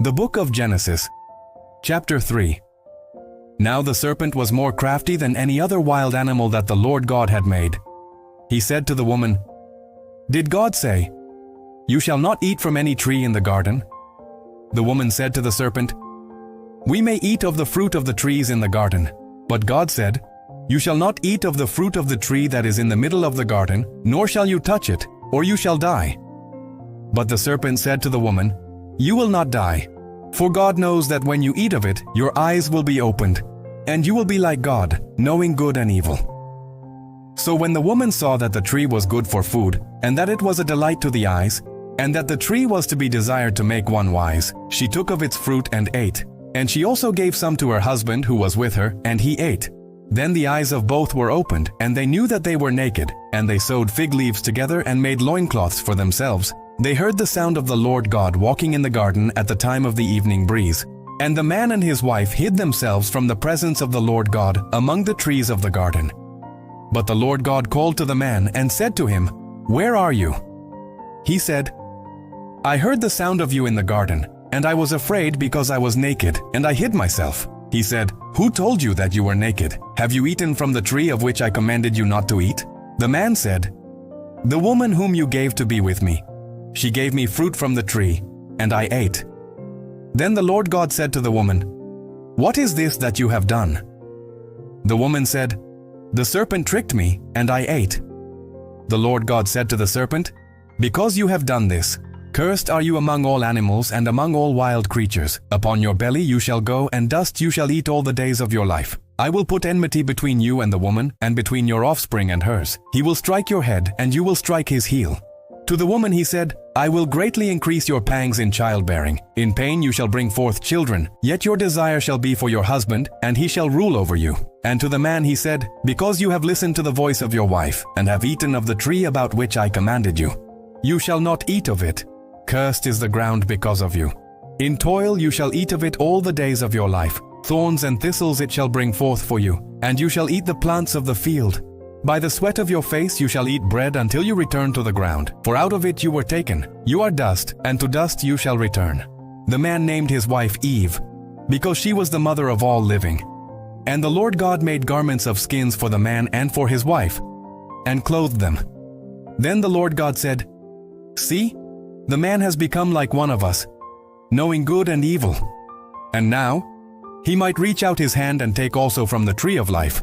The book of Genesis, chapter 3. Now the serpent was more crafty than any other wild animal that the Lord God had made. He said to the woman, "Did God say, 'You shall not eat from any tree in the garden'?" The woman said to the serpent, "We may eat of the fruit of the trees in the garden. But God said, 'You shall not eat of the fruit of the tree that is in the middle of the garden, nor shall you touch it, or you shall die.' But the serpent said to the woman, 'You will not die. For God knows that when you eat of it, your eyes will be opened, and you will be like God, knowing good and evil.' So when the woman saw that the tree was good for food, and that it was a delight to the eyes, and that the tree was to be desired to make one wise, she took of its fruit and ate. And she also gave some to her husband who was with her, and he ate. Then the eyes of both were opened, and they knew that they were naked, and they sewed fig leaves together and made loincloths for themselves. They heard the sound of the Lord God walking in the garden at the time of the evening breeze. And the man and his wife hid themselves from the presence of the Lord God among the trees of the garden. But the Lord God called to the man and said to him, "Where are you?" He said, "I heard the sound of you in the garden, and I was afraid because I was naked, and I hid myself." He said, "Who told you that you were naked? Have you eaten from the tree of which I commanded you not to eat?" The man said, "The woman whom you gave to be with me, she gave me fruit from the tree, and I ate." Then the Lord God said to the woman, "What is this that you have done?" The woman said, "The serpent tricked me, and I ate." The Lord God said to the serpent, "Because you have done this, cursed are you among all animals and among all wild creatures. Upon your belly you shall go, and dust you shall eat all the days of your life. I will put enmity between you and the woman, and between your offspring and hers. He will strike your head, and you will strike his heel." To the woman he said, "I will greatly increase your pangs in childbearing. In pain you shall bring forth children, yet your desire shall be for your husband, and he shall rule over you." And to the man he said, "Because you have listened to the voice of your wife, and have eaten of the tree about which I commanded you, you shall not eat of it. Cursed is the ground because of you. In toil you shall eat of it all the days of your life. Thorns and thistles it shall bring forth for you, and you shall eat the plants of the field. By the sweat of your face you shall eat bread until you return to the ground, for out of it you were taken. You are dust, and to dust you shall return." The man named his wife Eve, because she was the mother of all living. And the Lord God made garments of skins for the man and for his wife, and clothed them. Then the Lord God said, "See, the man has become like one of us, knowing good and evil. And now, he might reach out his hand and take also from the tree of life,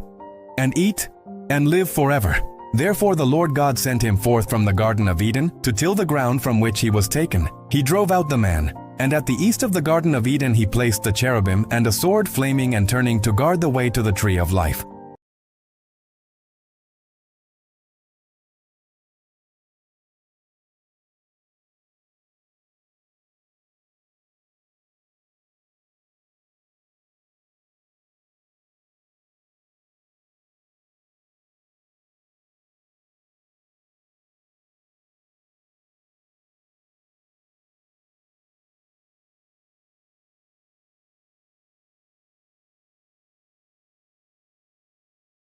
and eat, and live forever." Therefore the Lord God sent him forth from the Garden of Eden to till the ground from which he was taken. He drove out the man, and at the east of the Garden of Eden he placed the cherubim and a sword flaming and turning to guard the way to the tree of life.